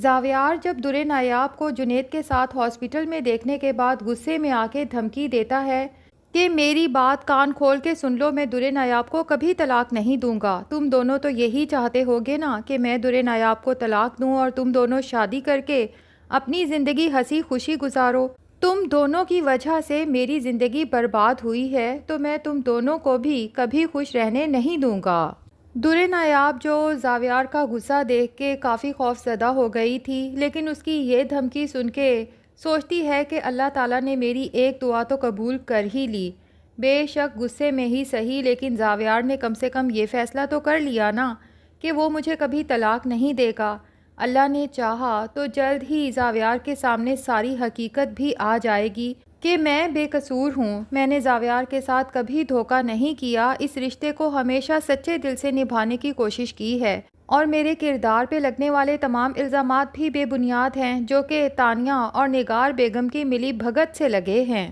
زاویار جب درِ نایاب کو جنید کے ساتھ ہاسپٹل میں دیکھنے کے بعد غصے میں آ کے دھمکی دیتا ہے کہ میری بات کان کھول کے سن لو، میں درِ نایاب کو کبھی طلاق نہیں دوں گا۔ تم دونوں تو یہی چاہتے ہوگے نا کہ میں درِ نایاب کو طلاق دوں اور تم دونوں شادی کر کے اپنی زندگی ہنسی خوشی گزارو۔ تم دونوں کی وجہ سے میری زندگی برباد ہوئی ہے، تو میں تم دونوں کو بھی کبھی خوش رہنے نہیں دوں گا۔ درِ نایاب جو زاویار کا غصہ دیکھ کے کافی خوف زدہ ہو گئی تھی، لیکن اس کی یہ دھمکی سن کے سوچتی ہے کہ اللہ تعالیٰ نے میری ایک دعا تو قبول کر ہی لی، بے شک غصے میں ہی صحیح، لیکن زاویار نے کم سے کم یہ فیصلہ تو کر لیا نا کہ وہ مجھے کبھی طلاق نہیں دے گا۔ اللہ نے چاہا تو جلد ہی زاویار کے سامنے ساری حقیقت بھی آ جائے گی کہ میں بے قصور ہوں، میں نے زاویار کے ساتھ کبھی دھوکہ نہیں کیا، اس رشتے کو ہمیشہ سچے دل سے نبھانے کی کوشش کی ہے، اور میرے کردار پہ لگنے والے تمام الزامات بھی بے بنیاد ہیں جو کہ تانیہ اور نگار بیگم کی ملی بھگت سے لگے ہیں۔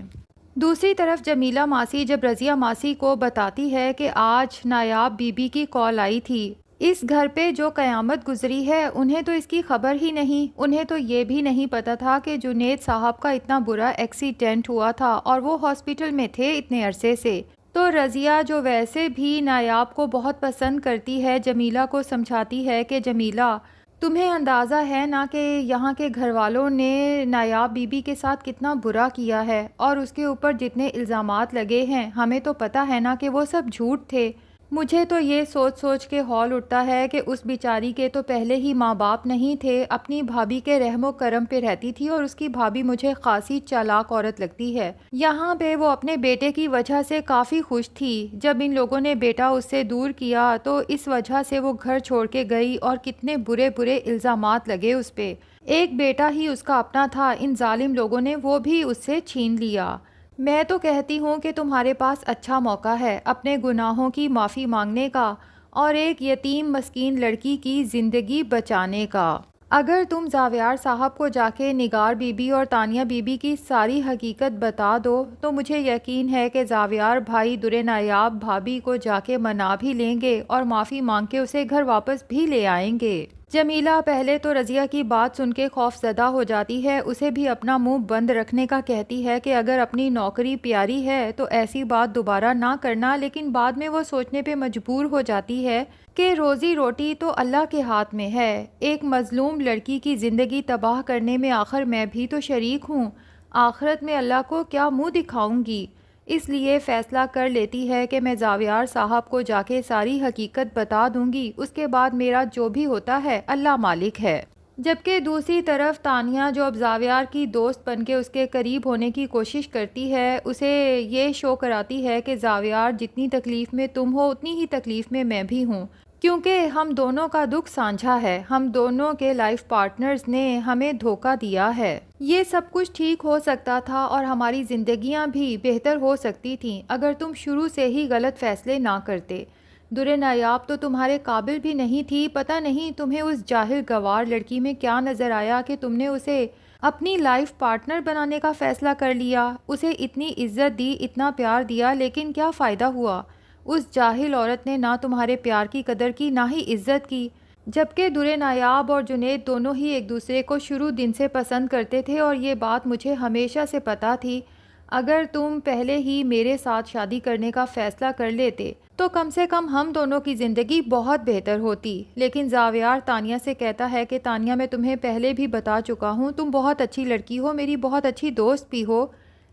دوسری طرف جمیلہ ماسی جب رضیہ ماسی کو بتاتی ہے کہ آج نایاب بی بی کی کال آئی تھی، اس گھر پہ جو قیامت گزری ہے انہیں تو اس کی خبر ہی نہیں، انہیں تو یہ بھی نہیں پتا تھا کہ جنید صاحب کا اتنا برا ایکسیڈنٹ ہوا تھا اور وہ ہاسپٹل میں تھے اتنے عرصے سے۔ تو رضیہ جو ویسے بھی نایاب کو بہت پسند کرتی ہے، جمیلہ کو سمجھاتی ہے کہ جمیلہ تمہیں اندازہ ہے نا کہ یہاں کے گھر والوں نے نایاب بی بی کے ساتھ کتنا برا کیا ہے، اور اس کے اوپر جتنے الزامات لگے ہیں ہمیں تو پتہ ہے نا کہ وہ سب جھوٹ تھے۔ مجھے تو یہ سوچ سوچ کے ہول اٹھتا ہے کہ اس بیچاری کے تو پہلے ہی ماں باپ نہیں تھے، اپنی بھابھی کے رحم و کرم پہ رہتی تھی، اور اس کی بھابھی مجھے خاصی چالاک عورت لگتی ہے۔ یہاں پہ وہ اپنے بیٹے کی وجہ سے کافی خوش تھی، جب ان لوگوں نے بیٹا اس سے دور کیا تو اس وجہ سے وہ گھر چھوڑ کے گئی اور کتنے برے برے الزامات لگے اس پہ۔ ایک بیٹا ہی اس کا اپنا تھا، ان ظالم لوگوں نے وہ بھی اس سے چھین لیا۔ میں تو کہتی ہوں کہ تمہارے پاس اچھا موقع ہے اپنے گناہوں کی معافی مانگنے کا اور ایک یتیم مسکین لڑکی کی زندگی بچانے کا۔ اگر تم زاویار صاحب کو جا کے نگار بی بی اور تانیہ بی بی کی ساری حقیقت بتا دو تو مجھے یقین ہے کہ زاویار بھائی درِ نایاب بھابھی کو جا کے منا بھی لیں گے اور معافی مانگ کے اسے گھر واپس بھی لے آئیں گے۔ جمیلہ پہلے تو رضیہ کی بات سن کے خوف زدہ ہو جاتی ہے، اسے بھی اپنا منہ بند رکھنے کا کہتی ہے کہ اگر اپنی نوکری پیاری ہے تو ایسی بات دوبارہ نہ کرنا، لیکن بعد میں وہ سوچنے پہ مجبور ہو جاتی ہے کہ روزی روٹی تو اللہ کے ہاتھ میں ہے، ایک مظلوم لڑکی کی زندگی تباہ کرنے میں آخر میں بھی تو شریک ہوں، آخرت میں اللہ کو کیا منہ دکھاؤں گی۔ اس لیے فیصلہ کر لیتی ہے کہ میں زاویار صاحب کو جا کے ساری حقیقت بتا دوں گی، اس کے بعد میرا جو بھی ہوتا ہے اللہ مالک ہے۔ جبکہ دوسری طرف تانیہ جو اب زاویار کی دوست بن کے اس کے قریب ہونے کی کوشش کرتی ہے، اسے یہ شو کراتی ہے کہ زاویار جتنی تکلیف میں تم ہو اتنی ہی تکلیف میں میں بھی ہوں، کیونکہ ہم دونوں کا دکھ سانجھا ہے، ہم دونوں کے لائف پارٹنرز نے ہمیں دھوکہ دیا ہے۔ یہ سب کچھ ٹھیک ہو سکتا تھا اور ہماری زندگیاں بھی بہتر ہو سکتی تھیں اگر تم شروع سے ہی غلط فیصلے نہ کرتے۔ درِ نایاب تو تمہارے قابل بھی نہیں تھی، پتہ نہیں تمہیں اس جاہل گوار لڑکی میں کیا نظر آیا کہ تم نے اسے اپنی لائف پارٹنر بنانے کا فیصلہ کر لیا، اسے اتنی عزت دی، اتنا پیار دیا، لیکن کیا فائدہ ہوا؟ اس جاہل عورت نے نہ تمہارے پیار کی قدر کی نہ ہی عزت کی، جبکہ درِ نایاب اور جنید دونوں ہی ایک دوسرے کو شروع دن سے پسند کرتے تھے، اور یہ بات مجھے ہمیشہ سے پتہ تھی۔ اگر تم پہلے ہی میرے ساتھ شادی کرنے کا فیصلہ کر لیتے تو کم سے کم ہم دونوں کی زندگی بہت بہتر ہوتی۔ لیکن زاویار تانیہ سے کہتا ہے کہ تانیہ میں تمہیں پہلے بھی بتا چکا ہوں، تم بہت اچھی لڑکی ہو، میری بہت اچھی دوست بھی ہو،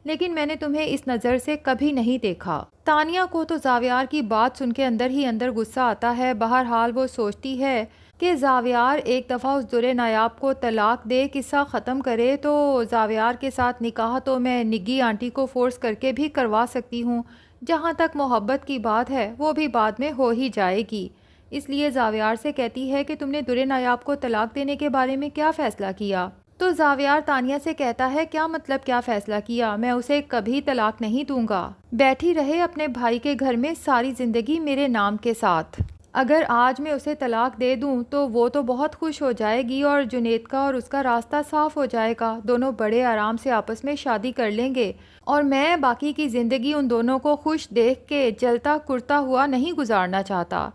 لیکن میں نے تمہیں اس نظر سے کبھی نہیں دیکھا۔ تانیہ کو تو زاویار کی بات سن کے اندر ہی اندر غصہ آتا ہے، بہرحال وہ سوچتی ہے کہ زاویار ایک دفعہ اس درِ نایاب کو طلاق دے، قصہ ختم کرے، تو زاویار کے ساتھ نکاح تو میں نگی آنٹی کو فورس کر کے بھی کروا سکتی ہوں، جہاں تک محبت کی بات ہے وہ بھی بعد میں ہو ہی جائے گی۔ اس لیے زاویار سے کہتی ہے کہ تم نے درِ نایاب کو طلاق دینے کے بارے میں کیا فیصلہ کیا؟ تو زاویار تانیہ سے کہتا ہے کیا مطلب کیا فیصلہ کیا؟ میں اسے کبھی طلاق نہیں دوں گا، بیٹھی رہے اپنے بھائی کے گھر میں ساری زندگی میرے نام کے ساتھ۔ اگر آج میں اسے طلاق دے دوں تو وہ تو بہت خوش ہو جائے گی اور جنید کا اور اس کا راستہ صاف ہو جائے گا، دونوں بڑے آرام سے آپس میں شادی کر لیں گے، اور میں باقی کی زندگی ان دونوں کو خوش دیکھ کے جلتا کرتا ہوا نہیں گزارنا چاہتا۔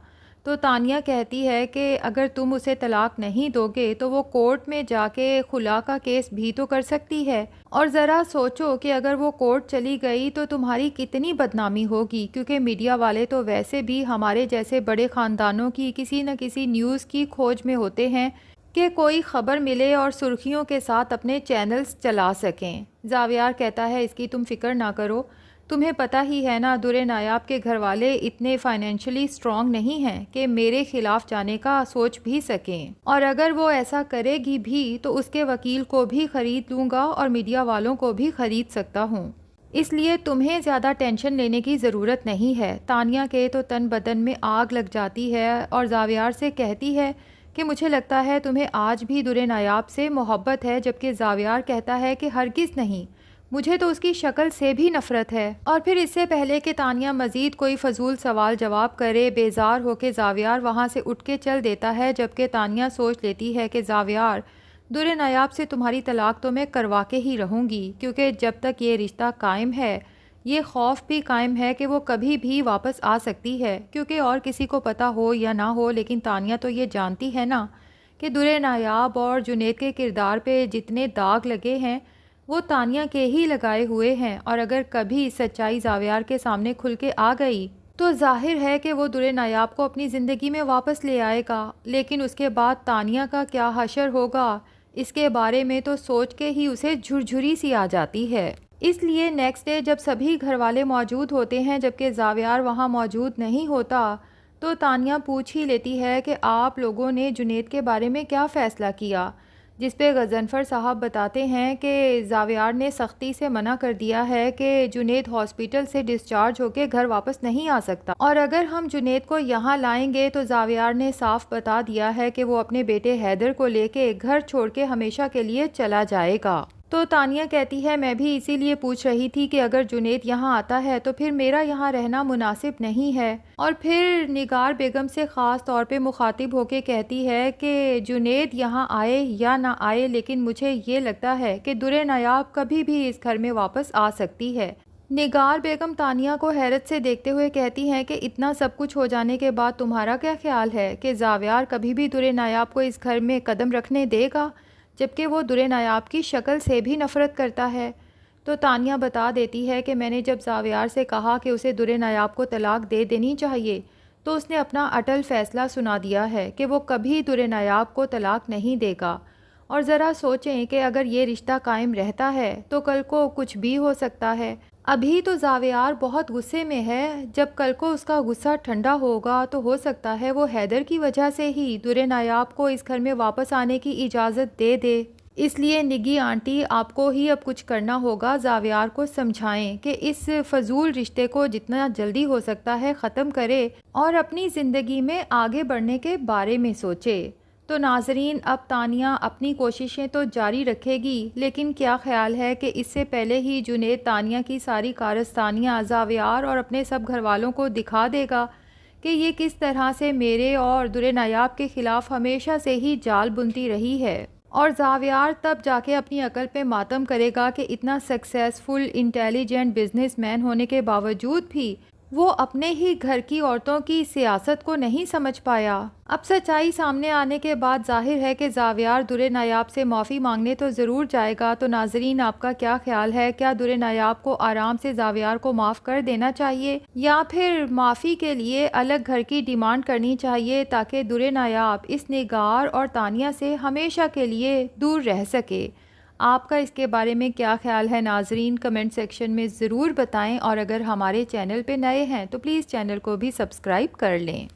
تو تانیہ کہتی ہے کہ اگر تم اسے طلاق نہیں دو گے تو وہ کورٹ میں جا کے خلا کا کیس بھی تو کر سکتی ہے، اور ذرا سوچو کہ اگر وہ کورٹ چلی گئی تو تمہاری کتنی بدنامی ہوگی، کیونکہ میڈیا والے تو ویسے بھی ہمارے جیسے بڑے خاندانوں کی کسی نہ کسی نیوز کی کھوج میں ہوتے ہیں کہ کوئی خبر ملے اور سرخیوں کے ساتھ اپنے چینلز چلا سکیں۔ زاویار کہتا ہے اس کی تم فکر نہ کرو، تمہیں پتہ ہی ہے نا در نایاب کے گھر والے اتنے فائنینشلی سٹرونگ نہیں ہیں کہ میرے خلاف جانے کا سوچ بھی سکیں، اور اگر وہ ایسا کرے گی بھی تو اس کے وکیل کو بھی خرید لوں گا اور میڈیا والوں کو بھی خرید سکتا ہوں، اس لیے تمہیں زیادہ ٹینشن لینے کی ضرورت نہیں ہے۔ تانیہ کے تو تن بدن میں آگ لگ جاتی ہے اور زاویار سے کہتی ہے کہ مجھے لگتا ہے تمہیں آج بھی در نایاب سے محبت ہے، جبکہ زاویار کہتا ہے کہ ہرگز نہیں، مجھے تو اس کی شکل سے بھی نفرت ہے۔ اور پھر اس سے پہلے کہ تانیہ مزید کوئی فضول سوال جواب کرے، بیزار ہو کے زاویار وہاں سے اٹھ کے چل دیتا ہے، جبکہ تانیہ سوچ لیتی ہے کہ زاویار، در نایاب سے تمہاری طلاق تو میں کروا کے ہی رہوں گی، کیونکہ جب تک یہ رشتہ قائم ہے یہ خوف بھی قائم ہے کہ وہ کبھی بھی واپس آ سکتی ہے، کیونکہ اور کسی کو پتہ ہو یا نہ ہو لیکن تانیہ تو یہ جانتی ہے نا کہ در نایاب اور جنید کے کردار پہ جتنے داغ لگے ہیں وہ تانیہ کے ہی لگائے ہوئے ہیں، اور اگر کبھی سچائی زاویار کے سامنے کھل کے آ گئی تو ظاہر ہے کہ وہ در نایاب کو اپنی زندگی میں واپس لے آئے گا، لیکن اس کے بعد تانیہ کا کیا حشر ہوگا اس کے بارے میں تو سوچ کے ہی اسے جھرجھری سی آ جاتی ہے۔ اس لیے نیکسٹ ڈے جب سبھی گھر والے موجود ہوتے ہیں جبکہ زاویار وہاں موجود نہیں ہوتا تو تانیہ پوچھ ہی لیتی ہے کہ آپ لوگوں نے جنید کے بارے میں کیا فیصلہ کیا، جس پہ غضنفر صاحب بتاتے ہیں کہ زاویار نے سختی سے منع کر دیا ہے کہ جنید ہاسپٹل سے ڈسچارج ہو کے گھر واپس نہیں آ سکتا، اور اگر ہم جنید کو یہاں لائیں گے تو زاویار نے صاف بتا دیا ہے کہ وہ اپنے بیٹے حیدر کو لے کے گھر چھوڑ کے ہمیشہ کے لیے چلا جائے گا۔ تو تانیہ کہتی ہے میں بھی اسی لیے پوچھ رہی تھی کہ اگر جنید یہاں آتا ہے تو پھر میرا یہاں رہنا مناسب نہیں ہے، اور پھر نگار بیگم سے خاص طور پہ مخاطب ہو کے کہتی ہے کہ جنید یہاں آئے یا نہ آئے لیکن مجھے یہ لگتا ہے کہ در نایاب کبھی بھی اس گھر میں واپس آ سکتی ہے۔ نگار بیگم تانیہ کو حیرت سے دیکھتے ہوئے کہتی ہیں کہ اتنا سب کچھ ہو جانے کے بعد تمہارا کیا خیال ہے کہ زاویار کبھی بھی در نایاب کو اس گھر میں قدم رکھنے دے گا، جبکہ وہ در نایاب کی شکل سے بھی نفرت کرتا ہے؟ تو تانیہ بتا دیتی ہے کہ میں نے جب زاویار سے کہا کہ اسے در نایاب کو طلاق دے دینی چاہیے تو اس نے اپنا اٹل فیصلہ سنا دیا ہے کہ وہ کبھی در نایاب کو طلاق نہیں دے گا، اور ذرا سوچیں کہ اگر یہ رشتہ قائم رہتا ہے تو کل کو کچھ بھی ہو سکتا ہے۔ ابھی تو زاویار بہت غصے میں ہے، جب کل کو اس کا غصہ ٹھنڈا ہوگا تو ہو سکتا ہے وہ حیدر کی وجہ سے ہی در نایاب کو اس گھر میں واپس آنے کی اجازت دے دے۔ اس لیے نگی آنٹی آپ کو ہی اب کچھ کرنا ہوگا، زاویار کو سمجھائیں کہ اس فضول رشتے کو جتنا جلدی ہو سکتا ہے ختم کرے اور اپنی زندگی میں آگے بڑھنے کے بارے میں سوچے۔ تو ناظرین، اب تانیہ اپنی کوششیں تو جاری رکھے گی، لیکن کیا خیال ہے کہ اس سے پہلے ہی جنید تانیہ کی ساری کارستانیاں زاویار اور اپنے سب گھر والوں کو دکھا دے گا کہ یہ کس طرح سے میرے اور در نایاب کے خلاف ہمیشہ سے ہی جال بنتی رہی ہے، اور زاویار تب جا کے اپنی عقل پہ ماتم کرے گا کہ اتنا سکسیسفل انٹیلیجنٹ بزنس مین ہونے کے باوجود بھی وہ اپنے ہی گھر کی عورتوں کی سیاست کو نہیں سمجھ پایا۔ اب سچائی سامنے آنے کے بعد ظاہر ہے کہ زاویار در نایاب سے معافی مانگنے تو ضرور جائے گا۔ تو ناظرین، آپ کا کیا خیال ہے؟ کیا در نایاب کو آرام سے زاویار کو معاف کر دینا چاہیے یا پھر معافی کے لیے الگ گھر کی ڈیمانڈ کرنی چاہیے تاکہ در نایاب اس نگار اور تانیہ سے ہمیشہ کے لیے دور رہ سکے؟ آپ کا اس کے بارے میں کیا خیال ہے ناظرین؟ کمنٹ سیکشن میں ضرور بتائیں، اور اگر ہمارے چینل پہ نئے ہیں تو پلیز چینل کو بھی سبسکرائب کر لیں۔